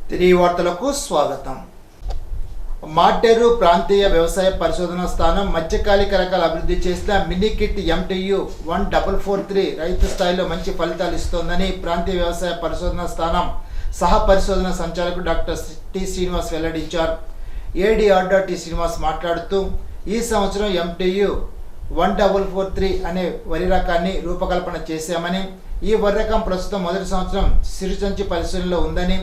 తిరిగి వార్తలకు స్వాగతం. మాటేరు ప్రాంతీయ వ్యవసాయ పరిశోధనా స్థానం మధ్యకాలిక రకాల అభివృద్ధి చేసిన మినీ కిట్ MTU 1443 రైతు స్థాయిలో మంచి ఫలితాలు ఇస్తోందని ప్రాంతీయ వ్యవసాయ పరిశోధనా స్థానం సహ పరిశోధన సంచాలకుడు డాక్టర్ టి శ్రీనివాస్ వెల్లడించారు. ఏడీఆర్ టి శ్రీనివాస్ మాట్లాడుతూ ఈ సంవత్సరం MTU 1443 అనే వరి రకాన్ని రూపకల్పన చేశామని, ఈ వరి రకం ప్రస్తుతం మొదటి సంవత్సరం సిరిచంచి పరిశీలనలో ఉందని,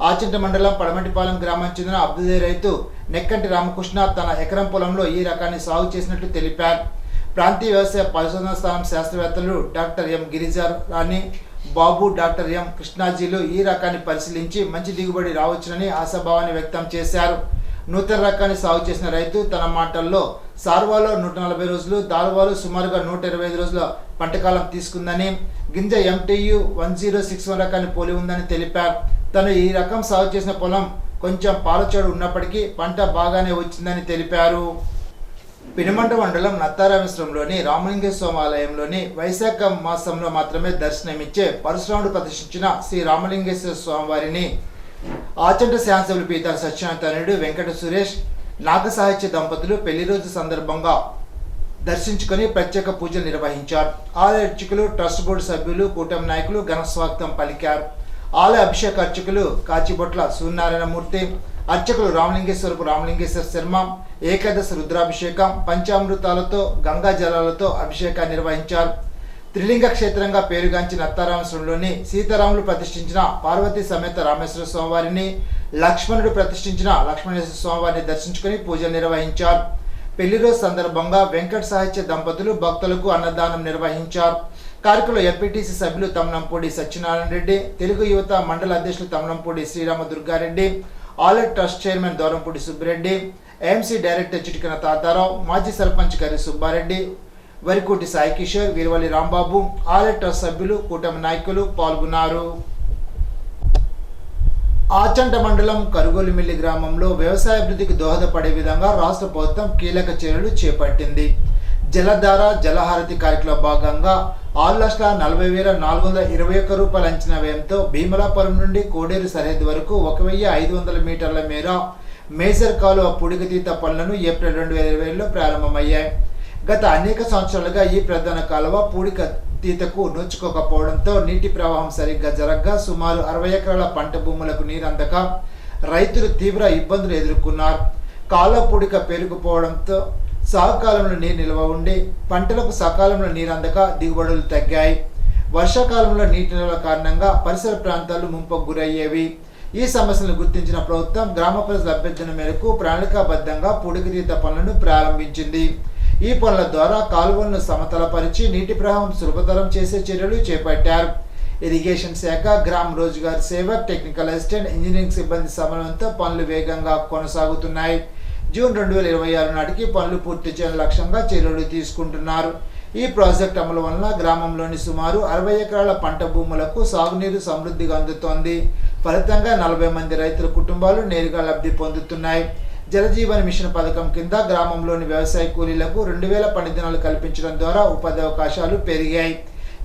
ఆచింట మండలం పడమటిపాలెం గ్రామానికి చెందిన అభ్యుదయ రైతు నెక్కంటి రామకృష్ణ తన ఎకరం పొలంలో ఈ రకాన్ని సాగు చేసినట్లు తెలిపారు. ప్రాంతీయ వ్యవసాయ పరిశోధనా స్థానం శాస్త్రవేత్తలు డాక్టర్ ఎం గిరిజారాణి బాబు, డాక్టర్ ఎం కృష్ణాజీలు ఈ రకాన్ని పరిశీలించి మంచి దిగుబడి రావచ్చునని ఆశాభావాన్ని వ్యక్తం చేశారు. నూతన రకాన్ని సాగు చేసిన రైతు తన మాటల్లో సార్వాలో 140 రోజులు, దాల్వాలో సుమారుగా 125 రోజుల పంటకాలం తీసుకుందని, గింజ MTU 1061 రకాన్ని పోలి ఉందని తెలిపారు. తను ఈ రకం సాగు చేసిన పొలం కొంచెం పాలచేడు ఉన్నప్పటికీ పంట బాగానే వచ్చిందని తెలిపారు. పినమంట మండలం నత్తారామేశ్వరంలోని రామలింగేశ్వర స్వామి ఆలయంలోని వైశాఖ మాసంలో మాత్రమే దర్శనమిచ్చే పరశురాముడు ప్రతిష్ఠించిన శ్రీ రామలింగేశ్వర స్వామి వారిని ఆచంట శాసనసభ్యులు పీతాల సత్యనారాయణుడు, వెంకట సురేష్, నాగ సాహిత్య దంపతులు పెళ్లి రోజు సందర్భంగా దర్శించుకొని ప్రత్యేక పూజలు నిర్వహించారు. ఆలయ అర్చకులు, ట్రస్ట్ బోర్డు సభ్యులు, కూటమి నాయకులు ఘన స్వాగతం పలికారు. ఆలయ అభిషేక అర్చకులు కాచిబొట్ల సూర్యనారాయణమూర్తి, అర్చకులు రామలింగేశ్వర శర్మ ఏకాదశి రుద్రాభిషేకం, పంచామృతాలతో గంగా జలాలతో అభిషేకాన్ని నిర్వహించారు. త్రిలింగ క్షేత్రంగా పేరుగాంచిన నత్తారామేశ్వరంలోని సీతారాములు ప్రతిష్ఠించిన పార్వతీ సమేత రామేశ్వర స్వామివారిని, లక్ష్మణుడు ప్రతిష్ఠించిన లక్ష్మణేశ్వర స్వామివారిని దర్శించుకుని పూజలు నిర్వహించారు. పెళ్లి రోజు సందర్భంగా వెంకట సాహిత్య దంపతులు భక్తులకు అన్నదానం నిర్వహించారు. కార్యక్రమంలో ఎంపీటీసీ సభ్యులు తమ్నంపూడి సత్యనారాయణ రెడ్డి, తెలుగు యువత మండల అధ్యక్షులు తమ్నంపూడి శ్రీరామ దుర్గారెడ్డి, ఆలయ trust chairman Durampudi Subbi Reddy, AMC director Chitikana Tatarao, మాజీ సర్పంచ్ కరి సుబ్బారెడ్డి, వరికోటి సాయి కిషోర్, వీరవల్లి రాంబాబు, ఆలయ ట్రస్ట్ సభ్యులు, కూటమి నాయకులు పాల్గొన్నారు. ఆచంట మండలం కరుగోలుమిల్లి గ్రామంలో వ్యవసాయ అభివృద్ధికి దోహదపడే విధంగా రాష్ట్ర ప్రభుత్వం కీలక చర్యలు చేపట్టింది. జలధార జలహారతి కార్యక్రమంలో భాగంగా 6,40,421 రూపాయల అంచనా వ్యయంతో భీమలాపురం నుండి కోడేరు సరిహద్దు వరకు 1,500 మీటర్ల మేర మేజర్ కాలువ పూడికతీత పనులను ఏప్రిల్ 2020లో ప్రారంభమయ్యాయి. గత అనేక సంవత్సరాలుగా ఈ ప్రధాన కాలువ పూడికతీతకు నోచుకోకపోవడంతో నీటి ప్రవాహం సరిగ్గా జరగగా సుమారు 60 ఎకరాల పంట భూములకు నీరు అందక రైతులు తీవ్ర ఇబ్బందులు ఎదుర్కొన్నారు. కాలువ పూడిక పేరుకుపోవడంతో సాగుకాలంలో నీరు నిల్వ ఉండి పంటలకు సకాలంలో నీరు అందక దిగుబడులు తగ్గాయి. వర్షాకాలంలో నీటి నిల్వ కారణంగా పరిసర ప్రాంతాలు ముంపుకు గురయ్యేవి. ఈ సమస్యలను గుర్తించిన ప్రభుత్వం గ్రామ ప్రజల అభ్యర్థన మేరకు ప్రణాళికాబద్ధంగా పూడికతీత పనులను ప్రారంభించింది. ఈ పనుల ద్వారా కాలువలను సమతలపరిచి నీటి ప్రవాహం సులభతరం చేసే చర్యలు చేపట్టారు. ఇరిగేషన్ శాఖ, గ్రామ Rozgar Sevak, technical assistant, engineering సిబ్బంది సమన్వయంతో పనులు వేగంగా కొనసాగుతున్నాయి. జూన్ 2026 నాటికి పనులు పూర్తి చేయడం లక్ష్యంగా చర్యలు తీసుకుంటున్నారు. ఈ ప్రాజెక్ట్ అమలు వలన గ్రామంలోని సుమారు 60 ఎకరాల పంట భూములకు సాగునీరు సమృద్ధిగా అందుతోంది. ఫలితంగా 40 మంది రైతుల కుటుంబాలు నేరుగా లబ్ధి పొందుతున్నాయి. జలజీవన్ మిషన్ పథకం కింద గ్రామంలోని వ్యవసాయ కూలీలకు 2000 పని దినాలు కల్పించడం ద్వారా ఉపాధి అవకాశాలు పెరిగాయి.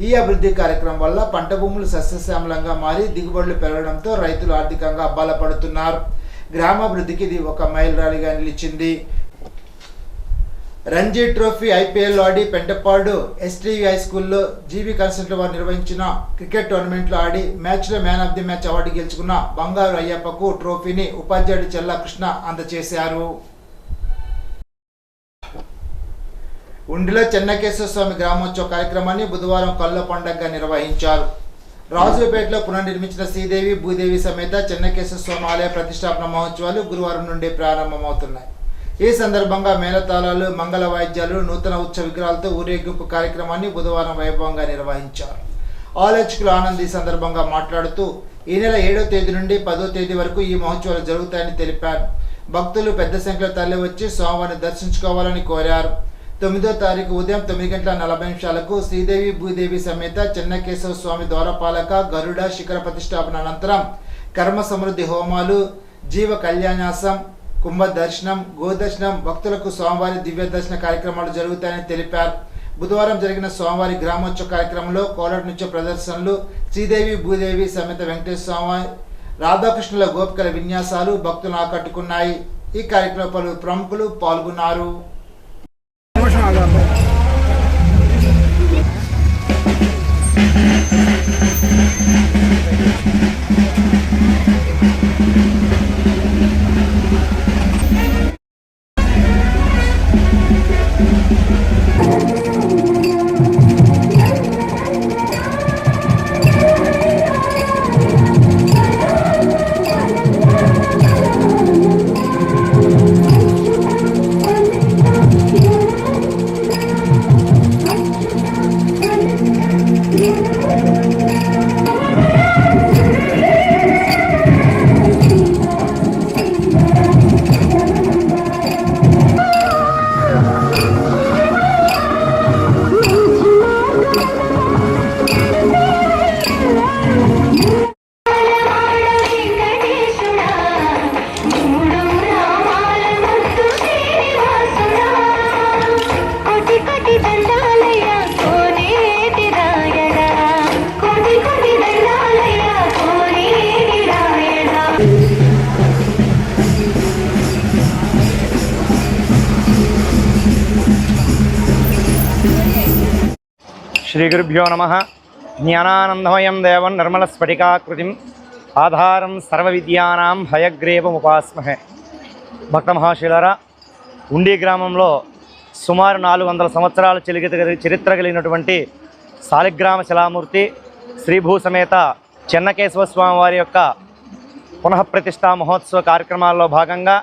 ఈ అభివృద్ధి కార్యక్రమం వల్ల పంట భూములు సస్యశ్యామలంగా మారి దిగుబడులు పెరగడంతో రైతులు ఆర్థికంగా బలపడుతున్నారు. గ్రామాభివృద్ధికి ఇది ఒక మైలురాయిగా నిలిచింది. రంజీ ట్రోఫీ IPL ఆడి పెంటపాడు STV హై స్కూల్లో జీవి కన్సల్ట్ వారు నిర్వహించిన క్రికెట్ టోర్నమెంట్లో ఆడి మ్యాచ్లో man of the match award గెలుచుకున్న బంగారు అయ్యప్పకు ట్రోఫీని ఉపాధ్యాయుడు చెల్లా కృష్ణ అందజేశారు. ఉండిలో చెన్నకేశ్వర స్వామి గ్రామోత్సవ కార్యక్రమాన్ని బుధవారం కళ్ళ పండగగా నిర్వహించారు. రాజులపేటలో పునర్నిర్మించిన శ్రీదేవి భూదేవి సమేత చెన్నకేశ్వర స్వామి ఆలయ ప్రతిష్టాపన మహోత్సవాలు గురువారం నుండి ప్రారంభమవుతున్నాయి. ఈ సందర్భంగా మేళతాళాలు, మంగళ వాయిద్యాలు, నూతన ఉత్సవ విగ్రహాలతో ఊరేగింపు కార్యక్రమాన్ని బుధవారం వైభవంగా నిర్వహించారు. ఆలోచకులు ఆనంద్ ఈ సందర్భంగా మాట్లాడుతూ ఈ నెల 7వ తేదీ నుండి 10వ తేదీ వరకు ఈ మహోత్సవాలు జరుగుతాయని తెలిపారు. భక్తులు పెద్ద సంఖ్యలో తరలి వచ్చి స్వామివారిని దర్శించుకోవాలని కోరారు. 9వ తారీఖు ఉదయం 9:40 శ్రీదేవి భూదేవి సమేత చెన్నకేశవ స్వామి ద్వారపాలక గరుడ శిఖర ప్రతిష్టాపన అనంతరం కర్మ సమృద్ధి హోమాలు, జీవ కళ్యాణాసం, కుంభ దర్శనం, గోదర్శనం, భక్తులకు స్వామివారి దివ్య దర్శన కార్యక్రమాలు జరుగుతాయని తెలిపారు. బుధవారం జరిగిన స్వామివారి గ్రామోత్సవ కార్యక్రమంలో కోలాట నృత్య ప్రదర్శనలు, శ్రీదేవి భూదేవి సమేత వెంకటేశ్వర స్వామి రాధాకృష్ణుల గోపికల విన్యాసాలు భక్తులను ఆకట్టుకున్నాయి. ఈ కార్యక్రమంలో పలువురు ప్రముఖులు పాల్గొన్నారు. శ్రీగురుభ్యో నమః. జ్ఞానానందమయం దేవం నిర్మలస్ఫటికాకృతిం ఆధారం సర్వవిద్యానాం హయగ్రీవముపాస్మహే. భక్త మహాశిలారా, ఉండి గ్రామంలో సుమారు 400 సంవత్సరాల చరిత్ర కలిగినటువంటి శాలిగ్రామ శిలామూర్తి శ్రీభూసమేత చెన్నకేశవ స్వామి వారి యొక్క పునఃప్రతిష్ఠా మహోత్సవ కార్యక్రమాల్లో భాగంగా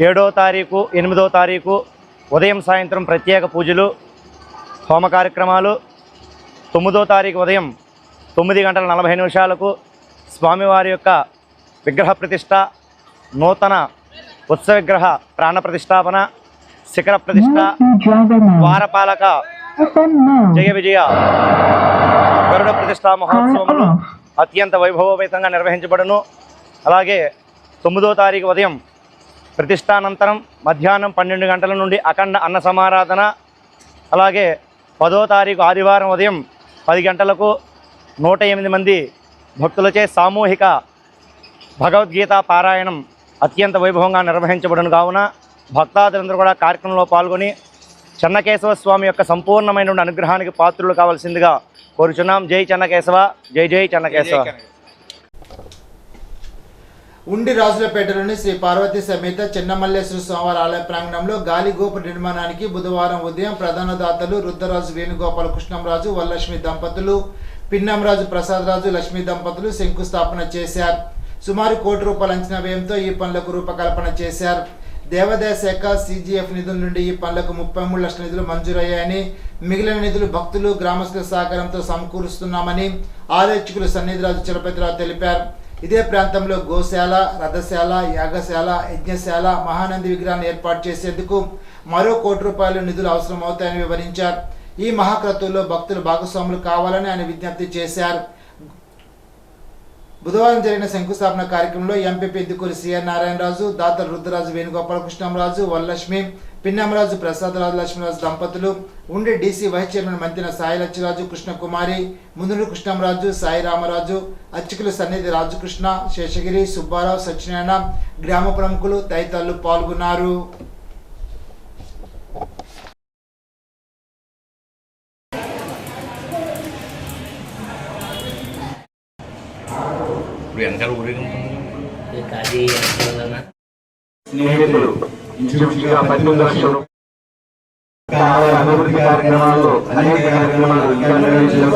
7వ తారీఖు 8వ తారీఖు ఉదయం సాయంత్రం ప్రత్యేక పూజలు హోమ కార్యక్రమాలు, 9వ తారీఖు ఉదయం 9:40 స్వామివారి యొక్క విగ్రహ ప్రతిష్ట, నూతన ఉత్సవ విగ్రహ ప్రాణ ప్రతిష్టాపన, శిఖర ప్రతిష్ట, ద్వారపాలక జయ విజయ గరుడ ప్రతిష్టా మహోత్సవంలో అత్యంత వైభవోపేతంగా నిర్వహించబడును. అలాగే 9వ తారీఖు ఉదయం ప్రతిష్టానంతరం మధ్యాహ్నం 12 గంటల నుండి అఖండ అన్న సమారాధన, అలాగే 10వ తారీఖు ఆదివారం ఉదయం 10 గంటలకు 108 మంది భక్తులచే సామూహిక భగవద్గీత పారాయణం అత్యంత వైభవంగా నిర్వహించబడును. కావున భక్తాదులందరూ కూడా కార్యక్రమంలో పాల్గొని చెన్నకేశవ స్వామి యొక్క సంపూర్ణమైన అనుగ్రహానికి పాత్రులు కావాల్సిందిగా కోరుచున్నాం. జై చెన్నకేశవ, జై జై చెన్నకేశవ. ఉండి రాజులపేటలోని శ్రీ పార్వతీ సమేత చెన్నమల్లేశ్వర స్వామివారి ఆలయ ప్రాంగణంలో గాలి గోపుర నిర్మాణానికి బుధవారం ఉదయం ప్రధాన దాతలు రుద్రరాజు వేణుగోపాల కృష్ణంరాజు వరలక్ష్మి దంపతులు, పిన్నంరాజు ప్రసాదరాజు లక్ష్మీ దంపతులు శంకుస్థాపన చేశారు. సుమారు ₹1 కోటి అంచనా వ్యయంతో ఈ పనులకు రూపకల్పన చేశారు. దేవాదాయ శాఖ CGF నిధుల నుండి ఈ పనులకు 33 లక్షల నిధులు మంజూరయ్యాయని, మిగిలిన నిధులు భక్తులు గ్రామస్తుల సహకారంతో సమకూరుస్తున్నామని ఆలోచకులు సన్నిధిరాజు చలపతిరావు తెలిపారు. ఇదే ప్రాంతంలో గోశాల, రథశాల, యాగశాల, యజ్ఞశాల, మహానంది విగ్రహాన్ని ఏర్పాటు చేసేందుకు మరో ₹1 కోటి నిధులు అవసరమవుతాయని వివరించారు. ఈ మహాక్రతువులో భక్తులు భాగస్వాములు కావాలని ఆయన విజ్ఞప్తి చేశారు. బుధవారం జరిగిన శంకుస్థాపన కార్యక్రమంలో ఎంపీపీ ఇందుకూరి సిఆర్ నారాయణరాజు, దాతలు రుద్రరాజు వేణుగోపాల కృష్ణంరాజు, వరలక్ష్మి, పిన్నమరాజు ప్రసాదరాజు లక్ష్మీరాజు దంపతులు, Undi DC vice chairman Manthina Sai Lachiraju, Krishnakumari, ముందుడు కృష్ణంరాజు, సాయి రామరాజు, అర్చకులు సన్నిధి రాజకృష్ణ, శేషగిరి, సుబ్బారావు, సత్యనారాయణ, గ్రామ ప్రముఖులు తదితరులు పాల్గొన్నారు. స్నేహితులు ఇంచుమించుగా 18 లక్షలు అభివృద్ధి కార్యక్రమాలు అనేక కార్యక్రమాలు ఇంకా నిర్వహించడం.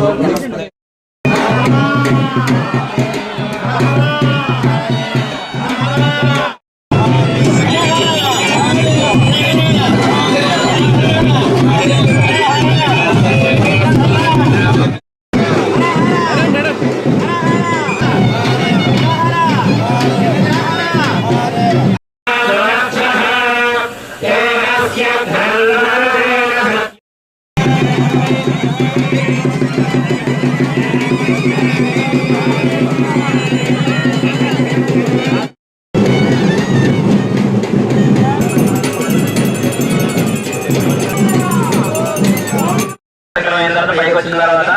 పైకి వచ్చిన తర్వాత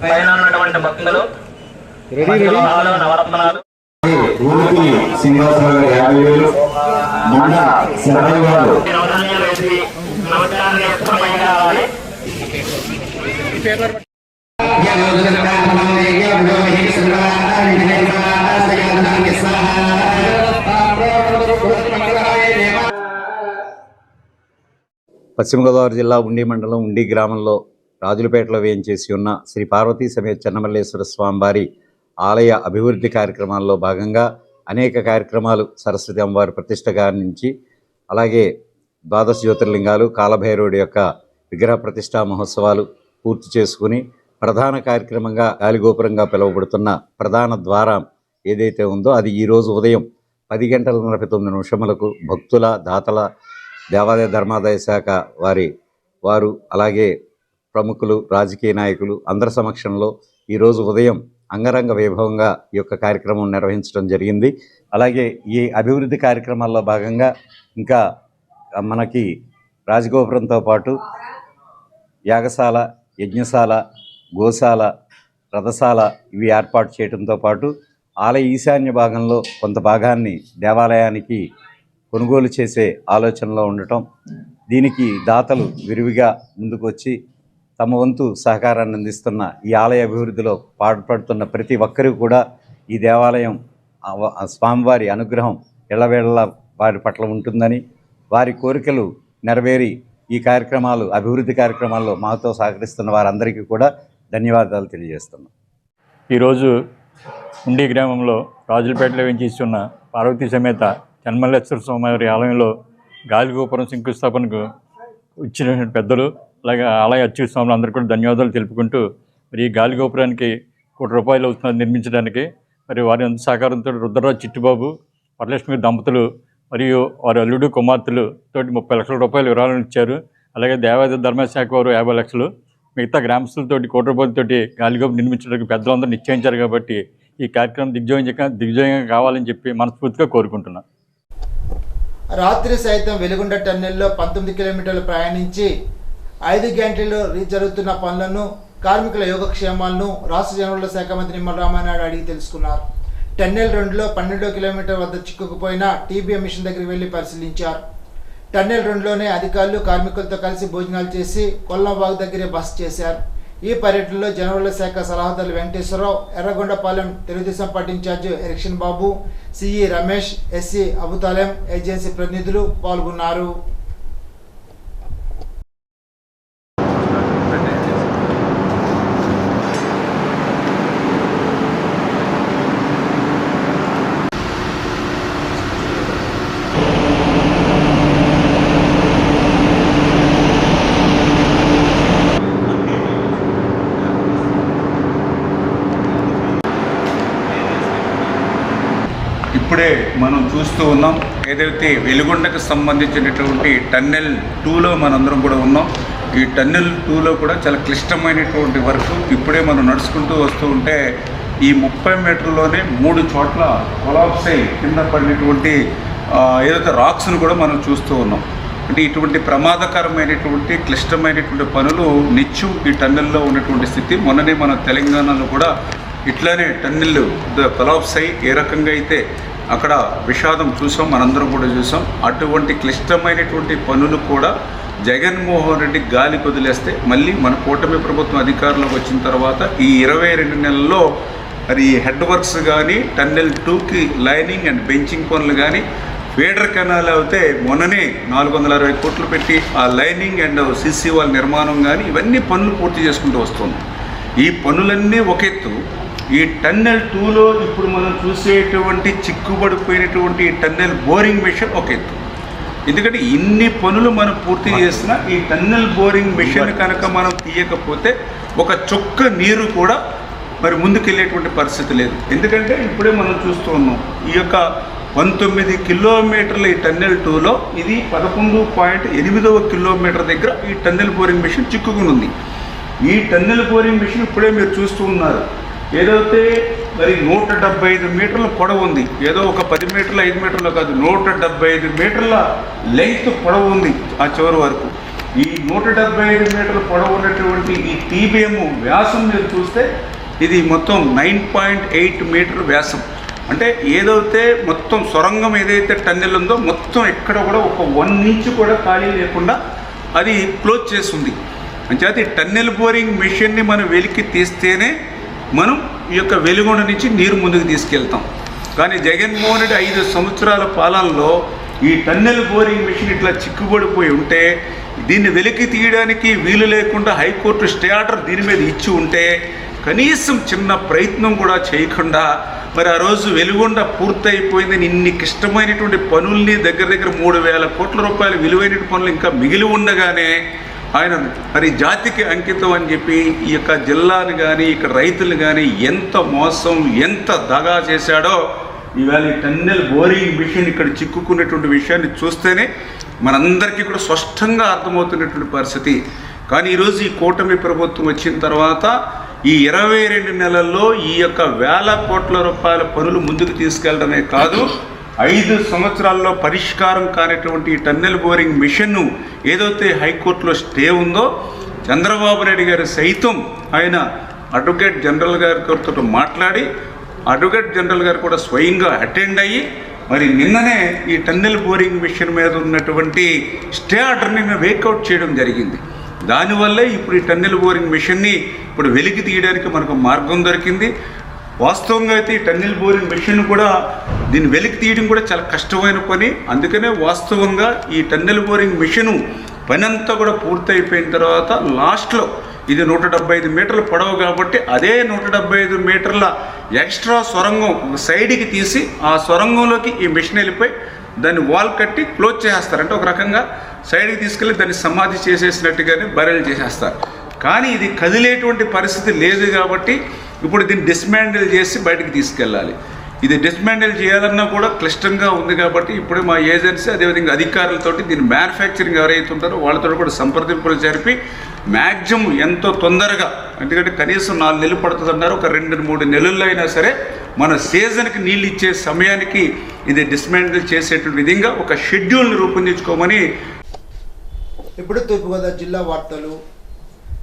పైన ఉన్నటువంటి భక్తులు ఊరికి శ్రీనివాసరావు గారు 50,000, మన శరణ గారు పశ్చిమ గోదావరి జిల్లా ఉండి మండలం ఉండి గ్రామంలో రాజులపేటలో వేయించేసి ఉన్న శ్రీ పార్వతీ సమేత చెన్నమల్లేశ్వర స్వామివారి ఆలయ అభివృద్ధి కార్యక్రమాల్లో భాగంగా అనేక కార్యక్రమాలు సరస్వతి అమ్మవారి ప్రతిష్ట గారి నుంచి అలాగే ద్వాదశ జ్యోతిర్లింగాలు కాలభైరవుడి యొక్క విగ్రహ ప్రతిష్టా మహోత్సవాలు పూర్తి చేసుకుని ప్రధాన కార్యక్రమంగా గాలిగోపురంగా పిలువబడుతున్న ప్రధాన ద్వారం ఏదైతే ఉందో అది ఈరోజు ఉదయం 10:49 భక్తుల దాతల దేవాదాయ ధర్మాదాయ శాఖ వారు అలాగే ప్రముఖులు రాజకీయ నాయకులు అందరి సమక్షంలో ఈరోజు ఉదయం అంగరంగ వైభవంగా ఈ యొక్క కార్యక్రమం నిర్వహించడం జరిగింది. అలాగే ఈ అభివృద్ధి కార్యక్రమాల్లో భాగంగా ఇంకా మనకి రాజగోపురంతో పాటు యాగశాల, యజ్ఞశాల, గోశాల, రథశాల ఇవి ఏర్పాటు చేయడంతో పాటు ఆలయ ఈశాన్య భాగంలో కొంత భాగాన్ని దేవాలయానికి కొనుగోలు చేసే ఆలోచనలో ఉండటం, దీనికి దాతలు విరివిగా ముందుకు వచ్చి తమ వంతు సహకారాన్ని అందిస్తున్న ఈ ఆలయ అభివృద్ధిలో పాటుపడుతున్న ప్రతి ఒక్కరూ కూడా ఈ దేవాలయం స్వామివారి అనుగ్రహం ఎల్లవేళలా వారి పట్ల ఉంటుందని, వారి కోరికలు నెరవేరి ఈ కార్యక్రమాలు అభివృద్ధి కార్యక్రమాల్లో మాతో సహకరిస్తున్న వారందరికీ కూడా ధన్యవాదాలు తెలియజేస్తున్నాం. ఈరోజు ఉండి గ్రామంలో రాజులపేటలో వేయించేసి ఉన్న పార్వతీ సమేత చెన్నమల్లేశ్వర స్వామివారి ఆలయంలో గాలిగోపురం శంకుస్థాపనకు ఇచ్చిన పెద్దలు అలాగే ఆలయ అర్చక స్వాములు అందరికీ కూడా ధన్యవాదాలు తెలుపుకుంటూ మరి ఈ గాలిగోపురానికి ₹1 కోటి అవుతున్నది నిర్మించడానికి. మరి వారి సహకారంతో రుద్రరాజు చిట్టుబాబు, వరలక్ష్మి దంపతులు మరియు వారి అల్లుడు కుమార్తెలు తోటి ₹30 లక్షల విరాళం ఇచ్చారు. అలాగే దేవాదాయ ధర్మశాఖ వారు 50 లక్షలు, మిగతా గ్రామస్తులతోటి ₹1 కోటి గాలిగోపురం నిర్మించడానికి పెద్దలందరూ నిశ్చయించారు. కాబట్టి ఈ కార్యక్రమం దిగ్విజయంగా కావాలని చెప్పి మనస్ఫూర్తిగా కోరుకుంటున్నాను. రాత్రి సైతం వెలుగొండ టన్నెల్లో 19 కిలోమీటర్లు ప్రయాణించి 5 గంటల్లో జరుగుతున్న పనులను, కార్మికుల యోగక్షేమాలను రాష్ట్ర జనవరుల శాఖ మంత్రి నిమ్మల రామానాయుడు అడిగి తెలుసుకున్నారు. టన్నెల్ 2లో 12 కిలోమీటర్ వద్ద చిక్కుకుపోయిన టీబీఎం మిషన్ దగ్గరికి వెళ్లి పరిశీలించారు. టన్నెల్ 2లోనే అధికారులు కార్మికులతో కలిసి భోజనాలు చేసి కొల్లంబాగ్ దగ్గరే బస చేశారు. ఈ పర్యటనలో జనవరుల శాఖ సలహాదారులు Venkateswara Rao, Yerragondapalem Telugu Desam party incharge election Babu, CE Ramesh, SE Abutalem agency ప్రతినిధులు పాల్గొన్నారు. ఇప్పుడే మనం చూస్తూ ఉన్నాం, ఏదైతే వెలుగొండకు సంబంధించినటువంటి టన్నెల్ 2లో మనందరం కూడా ఉన్నాం. ఈ టన్నెల్ 2లో కూడా చాలా క్లిష్టమైనటువంటి వర్క్ ఇప్పుడే మనం నడుచుకుంటూ వస్తూ ఉంటే ఈ 30 మీటర్లోనే 3 చోట్ల కొలాప్స్ అయి కింద పడినటువంటి ఏదైతే రాక్స్ను కూడా మనం చూస్తూ ఉన్నాం. అంటే ఇటువంటి ప్రమాదకరమైనటువంటి క్లిష్టమైనటువంటి పనులు నిత్యం ఈ టన్నెల్లో ఉన్నటువంటి స్థితి. మొన్ననే మన తెలంగాణలో కూడా ఇట్లానే టన్నెల్ కొలాప్స్ అయ్యి ఏ రకంగా అయితే అక్కడ విషాదం చూసాం, మనందరం కూడా చూసాం. అటువంటి క్లిష్టమైనటువంటి పనులు కూడా జగన్మోహన్ రెడ్డి గాలి వదిలేస్తే మళ్ళీ మన కూటమి ప్రభుత్వం అధికారంలోకి వచ్చిన తర్వాత ఈ 22 నెలల్లో మరి హెడ్ వర్క్స్ కానీ, టన్నెల్ 2కి లైనింగ్ అండ్ బెంచింగ్ పనులు కానీ, ఫీడర్ కెనాల్ అయితే మొన్ననే 460 కోట్లు పెట్టి ఆ లైనింగ్ అండ్ సిసి వాల్ నిర్మాణం కానీ ఇవన్నీ పనులు పూర్తి చేసుకుంటూ వస్తున్నాం. ఈ పనులన్నీ ఒక ఎత్తు, ఈ టన్నెల్ 2లో ఇప్పుడు మనం చూసేటువంటి చిక్కుబడిపోయినటువంటి టన్నెల్ బోరింగ్ మిషన్ ఒక ఎత్తు. ఎందుకంటే ఇన్ని పనులు మనం పూర్తి చేస్తున్నా ఈ టన్నెల్ బోరింగ్ మిషన్ కనుక మనం తీయకపోతే ఒక చుక్క నీరు కూడా మరి ముందుకెళ్ళేటువంటి పరిస్థితి లేదు. ఎందుకంటే ఇప్పుడే మనం చూస్తూ ఉన్నాం ఈ యొక్క 19 కిలోమీటర్ల ఈ టన్నెల్ 2లో ఇది 11.8వ కిలోమీటర్ దగ్గర ఈ టన్నెల్ బోరింగ్ మిషన్ చిక్కుకుని ఉంది. ఈ టన్నెల్ బోరింగ్ మిషన్ ఇప్పుడే మీరు చూస్తూ ఉన్నారు. ఏదైతే మరి 175 మీటర్ల పొడవు ఉంది, ఏదో ఒక 10 మీటర్ల 5 మీటర్లు కాదు, 175 మీటర్ల లెంగ్త్ పొడవు ఉంది ఆ చివరి వరకు. ఈ 175 మీటర్ల పొడవు ఉన్నటువంటి ఈ టీబీఎం వ్యాసం మీరు చూస్తే ఇది మొత్తం 9.8 మీటర్ వ్యాసం. అంటే ఏదైతే మొత్తం సొరంగం ఏదైతే టన్నెల్ ఉందో మొత్తం ఎక్కడ కూడా ఒక 1 ఇంచ్ కూడా ఖాళీ లేకుండా అది క్లోజ్ చేస్తుంది. అంచేత ఈ టన్నెల్ బోరింగ్ మిషన్ని మనం వెలికి తీస్తేనే మనం ఈ యొక్క వెలుగొండ నుంచి నీరు ముందుకు తీసుకెళ్తాం. కానీ జగన్మోహన్ రెడ్డి 5 సంవత్సరాల పాలనలో ఈ టన్నెల్ బోరింగ్ మిషన్ ఇట్లా చిక్కుబడిపోయి ఉంటే దీన్ని వెలికి తీయడానికి వీలు లేకుండా హైకోర్టు స్టే ఆర్డర్ దీని మీద ఇచ్చి ఉంటే కనీసం చిన్న ప్రయత్నం కూడా చేయకుండా మరి ఆ రోజు వెలుగొండ పూర్తయిపోయిందని ఇన్ని క్లిష్టమైనటువంటి పనుల్ని దగ్గర 3,000 కోట్ల రూపాయల విలువైన పనులు ఇంకా మిగిలి ఉండగానే ఆయన మరి జాతికి అంకితం అని చెప్పి ఈ యొక్క జిల్లాని కానీ ఇక్కడ రైతులు కానీ ఎంత మోసం ఎంత దగా చేశాడో ఇవాళ ఈ టన్నెల్ బోరింగ్ మిషన్ ఇక్కడ చిక్కుకున్నటువంటి విషయాన్ని చూస్తేనే మనందరికీ కూడా స్పష్టంగా అర్థమవుతున్నటువంటి పరిస్థితి. కానీ ఈరోజు ఈ కూటమి ప్రభుత్వం వచ్చిన తర్వాత ఈ 22 నెలల్లో ఈ యొక్క 1,000 కోట్ల రూపాయల పనులు ముందుకు తీసుకెళ్లడమే కాదు 5 సంవత్సరాల్లో పరిష్కారం కానిటువంటి ఈ టన్నెల్ బోరింగ్ మిషన్ను ఏదైతే హైకోర్టులో స్టే ఉందో చంద్రబాబు నాయుడు గారు సైతం ఆయన అడ్వకేట్ జనరల్ గారితో మాట్లాడి అడ్వకేట్ జనరల్ గారు కూడా స్వయంగా అటెండ్ అయ్యి మరి నిన్ననే ఈ టన్నెల్ బోరింగ్ మిషన్ మీద ఉన్నటువంటి స్టే ఆర్డర్ని వేకౌట్ చేయడం జరిగింది. దానివల్లే ఇప్పుడు ఈ టన్నెల్ బోరింగ్ మిషన్ని ఇప్పుడు వెలికి తీయడానికి మనకు మార్గం దొరికింది. వాస్తవంగా అయితే ఈ టన్నెల్ బోరింగ్ మిషన్ కూడా దీన్ని వెలికి తీయడం కూడా చాలా కష్టమైన పని. అందుకనే వాస్తవంగా ఈ టన్నెల్ బోరింగ్ మిషను పని అంతా కూడా పూర్తయిపోయిన తర్వాత లాస్ట్లో ఇది 175 మీటర్ల పొడవు కాబట్టి అదే 175 మీటర్ల ఎక్స్ట్రా సొరంగం ఒక సైడ్కి తీసి ఆ సొరంగంలోకి ఈ మిషన్ వెళ్ళిపోయి దాన్ని వాల్ కట్టి క్లోజ్ చేసేస్తారు. అంటే ఒక రకంగా సైడ్కి తీసుకెళ్ళి దాన్ని సమాధి చేసేసినట్టుగానే బరెల్ చేసేస్తారు. కానీ ఇది కదిలేటువంటి పరిస్థితి లేదు కాబట్టి ఇప్పుడు దీన్ని డిస్మాండిల్ చేసి బయటకు తీసుకెళ్ళాలి. ఇది డిస్మాండిల్ చేయాలన్నా కూడా క్లిష్టంగా ఉంది కాబట్టి ఇప్పుడు మా ఏజెన్సీ అదేవిధంగా అధికారులతోటి దీన్ని మ్యానుఫ్యాక్చరింగ్ ఎవరైతే ఉంటారో వాళ్ళతో కూడా సంప్రదింపులు జరిపి మ్యాక్సిమం ఎంతో తొందరగా, ఎందుకంటే కనీసం 4 నెలలు పడుతుంది అన్నారు, ఒక 2-3 నెలల్లో అయినా సరే మన సీజన్కి నీళ్ళు ఇచ్చే సమయానికి ఇది డిస్మాండిల్ చేసేటువంటి విధంగా ఒక షెడ్యూల్ని రూపొందించుకోమని. ఇప్పుడు తూర్పుగోదావరి జిల్లా వార్తలు.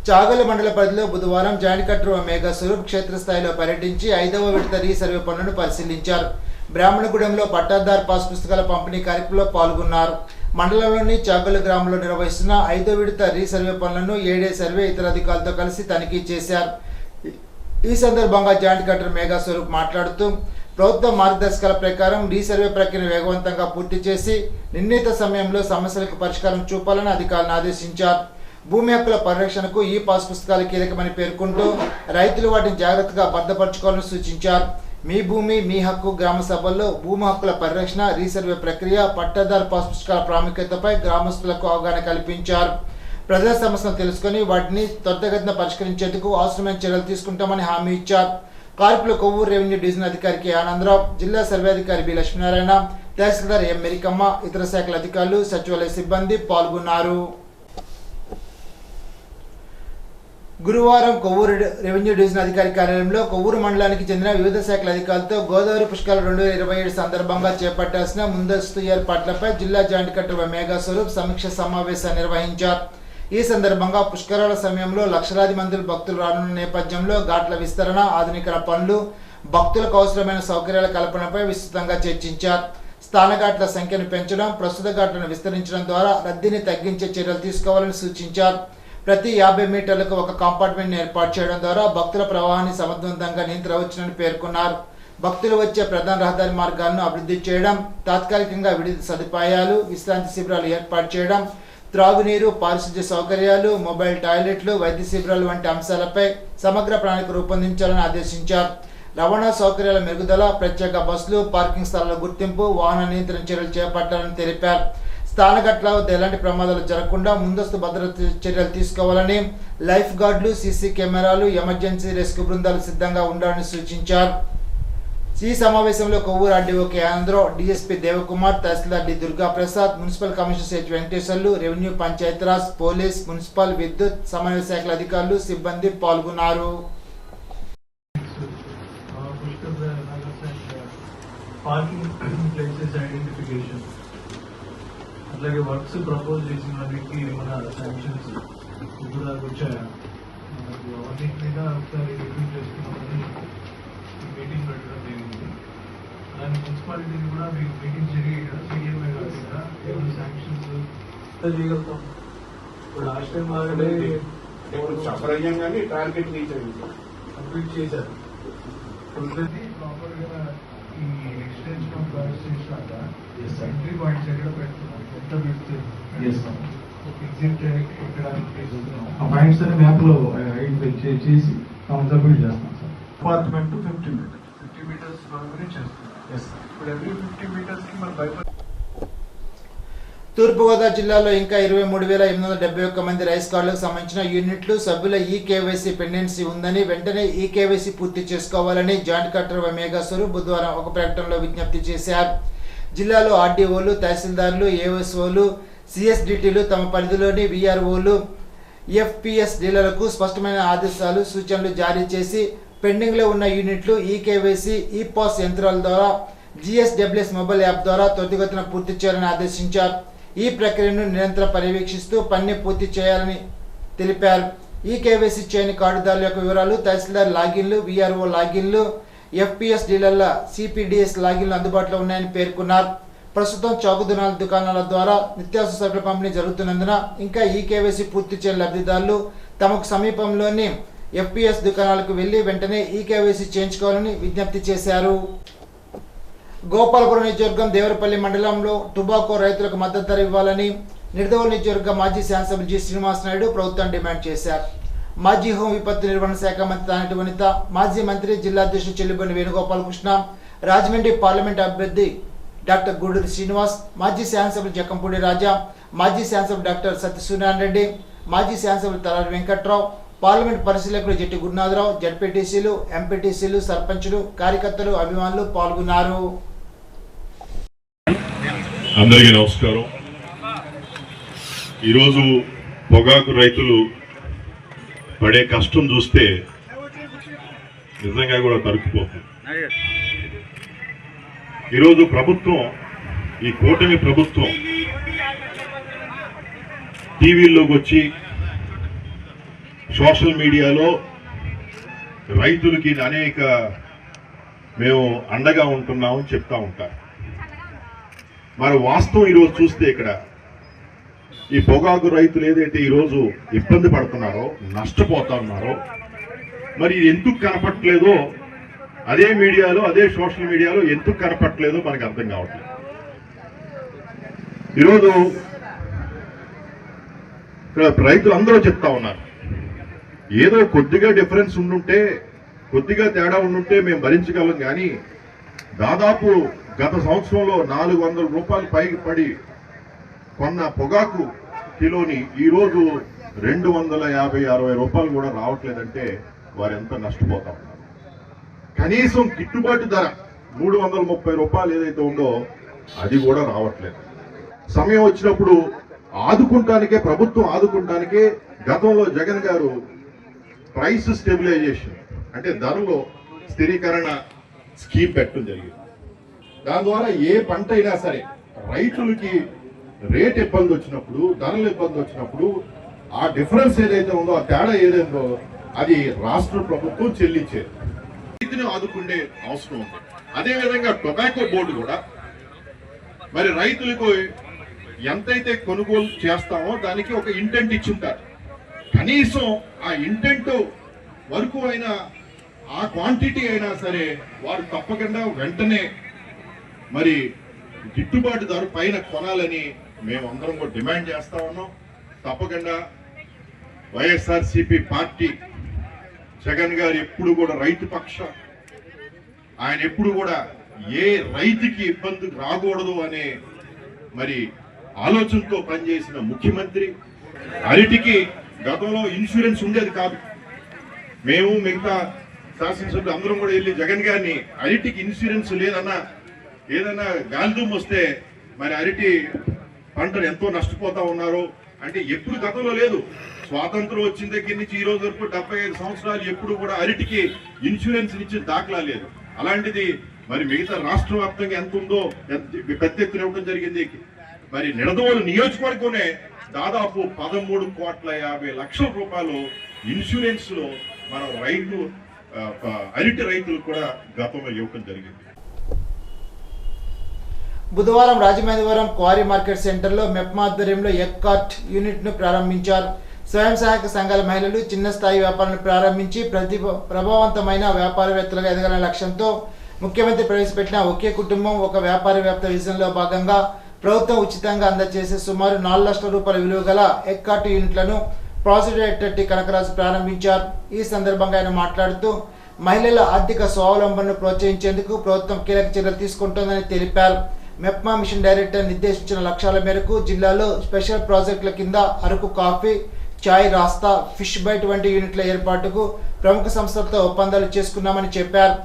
చాగల మండల పరిధిలో బుధవారం జాయింట్ కలెక్టర్ మేఘా స్వరూప్ క్షేత్రస్థాయిలో పర్యటించి 5వ విడత రీసర్వే పనులను పరిశీలించారు. బ్రాహ్మణగూడెంలో పట్టాదారు పాస్ పుస్తకాల పంపిణీ కార్యక్రమంలో పాల్గొన్నారు. మండలంలోని చాగల గ్రామంలో నిర్వహిస్తున్న 5వ విడత రీసర్వే పనులను ఏడే సర్వే ఇతర అధికారులతో కలిసి తనిఖీ చేశారు. ఈ సందర్భంగా జాయింట్ కలెక్టర్ మేఘా స్వరూప్ మాట్లాడుతూ ప్రభుత్వ మార్గదర్శకాల ప్రకారం రీసర్వే ప్రక్రియను వేగవంతంగా పూర్తి చేసి నిర్ణీత సమయంలో సమస్యలకు పరిష్కారం చూపాలని అధికారులను ఆదేశించారు. భూమి హక్కుల పరిరక్షణకు ఈ పాస్ పుస్తకాలు కీలకమని పేర్కొంటూ రైతులు వాటిని జాగ్రత్తగా భద్రపరచుకోవాలని సూచించారు. మీ భూమి మీ హక్కు గ్రామ సభల్లో భూమి హక్కుల పరిరక్షణ, రీసర్వే ప్రక్రియ, పట్టాదారు పాస్ పుస్తకాల ప్రాముఖ్యతపై గ్రామస్తులకు అవగాహన కల్పించారు. ప్రజల సమస్యలను తెలుసుకుని వాటిని త్వరితగతిన పరిష్కరించేందుకు అవసరమైన చర్యలు తీసుకుంటామని హామీ ఇచ్చారు. కార్యక్రమంలో కొవ్వూరు రెవెన్యూ డివిజన్ అధికారి కె ఆనందరావు, జిల్లా సర్వే అధికారి బి లక్ష్మీనారాయణ, తహసీల్దార్ ఎం మెరికమ్మ, ఇతర శాఖల అధికారులు, సచివాలయ సిబ్బంది పాల్గొన్నారు. గురువారం కొవ్వూరు రెవెన్యూ డివిజన్ అధికారి కార్యాలయంలో కొవ్వూరు మండలానికి చెందిన వివిధ శాఖల అధికారులతో గోదావరి పుష్కరాలు 2027 సందర్భంగా చేపట్టాల్సిన ముందస్తు ఏర్పాట్లపై జిల్లా జాయింట్ కలెక్టర్ మేఘా స్వరూప్ సమీక్ష సమావేశాన్ని నిర్వహించారు. ఈ సందర్భంగా పుష్కరాల సమయంలో లక్షలాది మంది భక్తులు రానున్న నేపథ్యంలో ఘాట్ల విస్తరణ, ఆధునికరణ పనులు, భక్తులకు అవసరమైన సౌకర్యాల కల్పనపై విస్తృతంగా చర్చించారు. స్థాన ఘాట్ల సంఖ్యను పెంచడం, ప్రస్తుత ఘాట్లను విస్తరించడం ద్వారా రద్దీని తగ్గించే చర్యలు తీసుకోవాలని సూచించారు. ప్రతి 50 మీటర్లకు ఒక కంపార్ట్మెంట్ని ఏర్పాటు చేయడం ద్వారా భక్తుల ప్రవాహాన్ని సమర్థవంతంగా నియంత్రించవచ్చునని పేర్కొన్నారు. భక్తులు వచ్చే ప్రధాన రహదారి మార్గాలను అభివృద్ధి చేయడం, తాత్కాలికంగా విడిది సదుపాయాలు, విశ్రాంతి శిబిరాలు ఏర్పాటు చేయడం, త్రాగునీరు, పారిశుద్ధ్య సౌకర్యాలు, మొబైల్ టాయిలెట్లు, వైద్య శిబిరాలు వంటి అంశాలపై సమగ్ర ప్రణాళిక రూపొందించాలని ఆదేశించారు. రవాణా సౌకర్యాల మెరుగుదల, ప్రత్యేక బస్సులు, పార్కింగ్ స్థలాల గుర్తింపు, వాహన నియంత్రణ చర్యలు చేపట్టాలని తెలిపారు. స్థానఘట్ల వద్ద ఎలాంటి ప్రమాదాలు జరగకుండా ముందస్తు భద్రత చర్యలు తీసుకోవాలని, లైఫ్ గార్డులు, సీసీ కెమెరాలు, ఎమర్జెన్సీ రెస్క్యూ బృందాలు సిద్ధంగా ఉండాలని సూచించారు. ఈ సమావేశంలో Kovvur RDO K Ananda Rao, DSP Devakumar, tahsildar D Durga Prasad, municipal commissioner H Venkateswarlu, revenue, Panchayati Raj, police, municipal, విద్యుత్, సమన్వయ శాఖల అధికారులు, సిబ్బంది పాల్గొన్నారు. అలాగే వర్క్స్ ప్రపోజ్ చేసిన వాటికి మన శాంక్షన్స్ ఇప్పుడు వచ్చాయా? మనకు అన్నిటి మీద ఒకసారి రివ్యూ చేసుకున్నామని మీటింగ్ పెట్టడం జరిగింది. అలానే మున్సిపాలిటీని కూడా మీకు మీటింగ్ జరిగి సీఎంఏ కాకుండా ఏమైనా శాంక్షన్స్ చేయగలుగుతాం. ఇప్పుడు లాస్ట్ టైం ఆల్రెడీ చెప్పడం కానీ టార్గెట్ కంప్లీట్ చేశారు. ప్రాపర్గా ఈ ఎక్స్టెన్షన్ ఆఫ్ ప్రాసెస్ చేసినాక ఎంట్రీ పాయింట్స్ ఎక్కడ పెడుతున్నాం, ఎంత పెడితే ఎగ్జిట్ ఎక్కడ ఆ పాయింట్స్ అనే మ్యాప్ లో ఐడెంటిఫై చేసి సబ్మిట్ చేస్తాం సార్. అపార్ట్మెంట్ 50 మీటర్స్ వరకునే చేస్తున్నాం. ఇప్పుడు ఎవ్రీ 50 మీటర్స్ కి మనం బైపాస్. తూర్పుగోదావరి జిల్లాలో ఇంకా 23,871 మంది రైస్ కార్డులకు సంబంధించిన యూనిట్లు సభ్యుల ఈకేవైసీ పెండెన్సీ ఉందని, వెంటనే ఈకేవైసీ పూర్తి చేసుకోవాలని జాయింట్ కలెక్టర్ మేఘాస్వరూప్ బుధవారం ఒక ప్రకటనలో విజ్ఞప్తి చేశారు. జిల్లాలో ఆర్డీఓలు, తహసీల్దార్లు, ఏఎస్ఓలు, సిఎస్డిటీలు తమ పరిధిలోని వీఆర్ఓలు, ఎఫ్పిఎస్ డీలర్లకు స్పష్టమైన ఆదేశాలు, సూచనలు జారీ చేసి పెండింగ్లో ఉన్న యూనిట్లు ఈకేవైసీ, ఈపాస్ యంత్రాల ద్వారా జిఎస్డబ్ల్యూఎస్ మొబైల్ యాప్ ద్వారా త్వరితగతిన పూర్తి చేయాలని ఆదేశించారు. ఈ ప్రక్రియను నిరంతరం పర్యవేక్షిస్తూ పని పూర్తి చేయాలని తెలిపారు. ఈకేవైసీ చేయని కార్డుదారుల యొక్క వివరాలు, తహసీల్దార్ లాగిన్లు, వీఆర్ఓ లాగిన్లు, ఎఫ్పిఎస్ డీలర్ల సిపిడిఎస్ లాగిన్లు అందుబాటులో ఉన్నాయని పేర్కొన్నారు. ప్రస్తుతం చౌకదునాల దుకాణాల ద్వారా నిత్యావసర సరుకుల పంపిణీ జరుగుతున్నందున ఇంకా ఈకేవైసీ పూర్తి చేయని లబ్ధిదారులు తమకు సమీపంలోని ఎఫ్పిఎస్ దుకాణాలకు వెళ్లి వెంటనే ఈకేవైసీ చేయించుకోవాలని విజ్ఞప్తి చేశారు. గోపాలపురం నియోజకవర్గం దేవరపల్లి మండలంలో టొబాకో రైతులకు మద్దతు ధర ఇవ్వాలని నిర్దోల్ నియోజకవర్గ మాజీ శాసనసభ్యులు జి శ్రీనివాస్ నాయుడు ప్రభుత్వం డిమాండ్ చేశారు. మాజీ హోం విపత్తు నిర్వహణ శాఖ మంత్రి తానేటి వనిత, మాజీ మంత్రి జిల్లా అధ్యక్షుడు చెల్లిబోని వేణుగోపాలకృష్ణ, రాజమండ్రి పార్లమెంట్ అభ్యర్థి డాక్టర్ గూడూరి శ్రీనివాస్, మాజీ శాసనసభ్యులు జక్కంపూడి రాజా, మాజీ శాసనసభ్యులు డాక్టర్ సత్యసూర్యనారాయణ రెడ్డి, మాజీ శాసనసభ్యులు తలారి వెంకట్రావు, పార్లమెంట్ పరిశీలకులు జట్టి గురునాథరావు, జడ్పీటీసీలు, ఎంపీటీసీలు, సర్పంచులు, కార్యకర్తలు, అభిమానులు పాల్గొన్నారు. అందరికీ నమస్కారం. ఈరోజు పొగాకు రైతులు పడే కష్టం చూస్తే నిజంగా కూడా తరుక్కుపోతుంది. ఈరోజు ప్రభుత్వం, ఈ కూటమి ప్రభుత్వం టీవీల్లోకి వచ్చి సోషల్ మీడియాలో రైతులకి అనేక మేము అండగా ఉంటున్నామని చెప్తా ఉంటారు. మరి వాస్తవం ఈరోజు చూస్తే ఇక్కడ ఈ పొగాకు రైతులు ఏదైతే ఈరోజు ఇబ్బంది పడుతున్నారో, నష్టపోతా ఉన్నారో, మరి ఇది ఎందుకు కనపట్లేదో, అదే మీడియాలో, అదే సోషల్ మీడియాలో ఎందుకు కనపట్లేదో మనకు అర్థం కావట్లేదు. ఈరోజు ఇక్కడ రైతులు అందరూ చెప్తా ఉన్నారు, ఏదో కొద్దిగా డిఫరెన్స్ ఉండుంటే, కొద్దిగా తేడా ఉండుంటే మేము భరించగలం, కానీ దాదాపు గత సంవత్సరంలో 400 రూపాయలు పైకి పడి కొన్న పొగాకు కిలోని ఈరోజు 250-60 రూపాయలు కూడా రావట్లేదంటే వారు ఎంత నష్టపోతా ఉన్నారు. కనీసం గిట్టుబాటు ధర 330 రూపాయలు ఏదైతే ఉందో అది కూడా రావట్లేదు. సమయం వచ్చినప్పుడు ఆదుకుంటానికే, ప్రభుత్వం ఆదుకుంటానికే గతంలో జగన్ గారు ప్రైస్ స్టెబిలైజేషన్ అంటే ధరలో స్థిరీకరణ స్కీమ్ పెట్టడం జరిగింది. దాని ద్వారా ఏ పంట అయినా సరే రైతులకి రేట్ ఇబ్బంది వచ్చినప్పుడు, ధరలు ఇబ్బంది వచ్చినప్పుడు ఆ డిఫరెన్స్ ఏదైతే ఉందో, ఆ తేడా ఏదైందో అది రాష్ట్ర ప్రభుత్వం చెల్లించేది. రైతుని ఆదుకునే అవసరం ఉంది. అదేవిధంగా టొబాకో బోర్డు కూడా మరి రైతులకు ఎంతైతే కొనుగోలు చేస్తామో దానికి ఒక ఇంటెంట్ ఇచ్చుంటారు. కనీసం ఆ ఇంటెంట్ వరకు అయినా, ఆ క్వాంటిటీ అయినా సరే వారు తప్పకుండా వెంటనే మరి గిట్టుబాటు ధర పైన కొనాలని మేమందరం కూడా డిమాండ్ చేస్తా ఉన్నాం. తప్పకుండా వైఎస్ఆర్సీపీ పార్టీ, జగన్ గారు ఎప్పుడు కూడా రైతు పక్ష, ఆయన ఎప్పుడు కూడా ఏ రైతుకి ఇబ్బంది రాకూడదు అనే మరి ఆలోచనతో పనిచేసిన ముఖ్యమంత్రి. అరటికి గతంలో ఇన్సూరెన్స్ ఉండేది కాదు. మేము మిగతా శాసనసభ్యులు అందరం కూడా వెళ్ళి జగన్ గారిని, అరటికి ఇన్సూరెన్స్ లేదన్నా, ఏదన్నా గాలిదుమ్ము వస్తే మరి అరటి పంటలు ఎంతో నష్టపోతా ఉన్నారు అంటే ఎప్పుడు గతంలో లేదు. స్వాతంత్రం వచ్చిన దగ్గర నుంచి ఈ రోజు వరకు 75 సంవత్సరాలు ఎప్పుడు కూడా అరటికి ఇన్సూరెన్స్ ఇచ్చిన దాఖలా లేదు. అలాంటిది మరి మిగతా రాష్ట్ర వ్యాప్తంగా ఎంత ఉందో పెద్ద ఎత్తున ఇవ్వడం జరిగింది. మరి నిడదవోలు నియోజకవర్గంలోనే దాదాపు 13,50,00,000 రూపాయలు ఇన్సూరెన్స్ లో మనం అరటి రైతులు కూడా గతంలో ఇవ్వటం జరిగింది. బుధవారం రాజమహేంద్రవరం క్వారీ మార్కెట్ సెంటర్లో మెప్మా ఆధ్వర్యంలో ఎగ్ కార్ట్ యూనిట్ను ప్రారంభించారు. స్వయం సహాయక సంఘాల మహిళలు చిన్న స్థాయి వ్యాపారాలను ప్రారంభించి ప్రభావవంతమైన వ్యాపారవేత్తలుగా ఎదగాలనే లక్ష్యంతో ముఖ్యమంత్రి ప్రవేశపెట్టిన ఒకే కుటుంబం ఒక వ్యాపార వ్యాప్త విజన్లో భాగంగా ప్రభుత్వం ఉచితంగా అందజేసే సుమారు 4 లక్షల రూపాయల విలువ గల ఎగ్ కార్ట్ యూనిట్లను ప్రాజెక్ట్ డైరెక్టర్ టి కనకరాజు ప్రారంభించారు. ఈ సందర్భంగా ఆయన మాట్లాడుతూ మహిళల ఆర్థిక స్వావలంబనను ప్రోత్సహించేందుకు ప్రభుత్వం కీలక చర్యలు తీసుకుంటోందని తెలిపారు. మెప్మా మిషన్ డైరెక్టర్ నిర్దేశించిన లక్ష్యాల మేరకు జిల్లాలో స్పెషల్ ప్రాజెక్టుల కింద అరకు కాఫీ, చాయ్, రాస్తా, ఫిష్ బైట్ వంటి యూనిట్ల ఏర్పాటుకు ప్రముఖ సంస్థలతో ఒప్పందాలు చేసుకున్నామని చెప్పారు.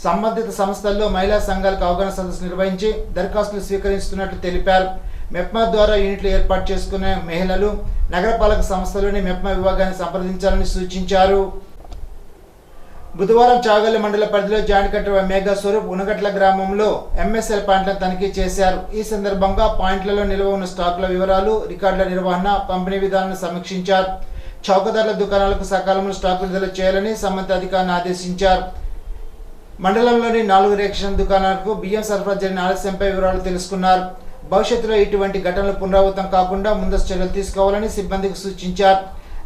సంబంధిత సంస్థల్లో మహిళా సంఘాలకు అవగాహన సదస్సు నిర్వహించి దరఖాస్తులు స్వీకరిస్తున్నట్లు తెలిపారు. మెప్మా ద్వారా యూనిట్లు ఏర్పాటు చేసుకునే మహిళలు నగరపాలక సంస్థలోని మెప్మా విభాగాన్ని సంప్రదించాలని సూచించారు. బుధవారం చాగల్లి మండల పరిధిలో జాయింట్ కలెక్టర్ మేఘా స్వరూప్ ఉనగట్ల గ్రామంలో ఎంఎస్ఎల్ పాయింట్లను తనిఖీ చేశారు. ఈ సందర్భంగా పాయింట్లలో నిల్వ ఉన్న స్టాకుల వివరాలు, రికార్డుల నిర్వహణ, పంపిణీ విధానాలను సమీక్షించారు. చౌకధరల దుకాణాలకు సకాలంలో స్టాకు విడుదల చేయాలని సంబంధిత అధికారులను ఆదేశించారు. మండలంలోని 4 రేషన్ దుకాణాలకు బియ్యం సరఫరా జరిగిన ఆలస్యంపై వివరాలు తెలుసుకున్నారు. భవిష్యత్తులో ఇటువంటి ఘటనలు పునరావృతం కాకుండా ముందస్తు చర్యలు తీసుకోవాలని సిబ్బందికి సూచించారు.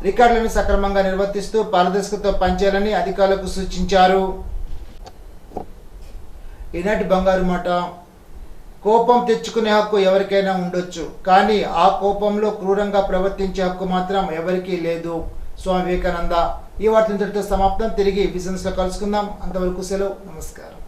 రికార్డులను సక్రమంగా నిర్వర్తిస్తూ పారదర్శకతతో పనిచేయాలని అధికారులకు సూచించారు. ఈనాటి బంగారు మాట. కోపం తెచ్చుకునే హక్కు ఎవరికైనా ఉండొచ్చు, కానీ ఆ కోపంలో క్రూరంగా ప్రవర్తించే హక్కు మాత్రం ఎవరికీ లేదు. స్వామి వివేకానంద. ఈ వార్తలు ఇంతటితో సమాప్తం. తిరిగి బిజినెస్లో కలుసుకుందాం. అంతవరకు సెలవు. నమస్కారం.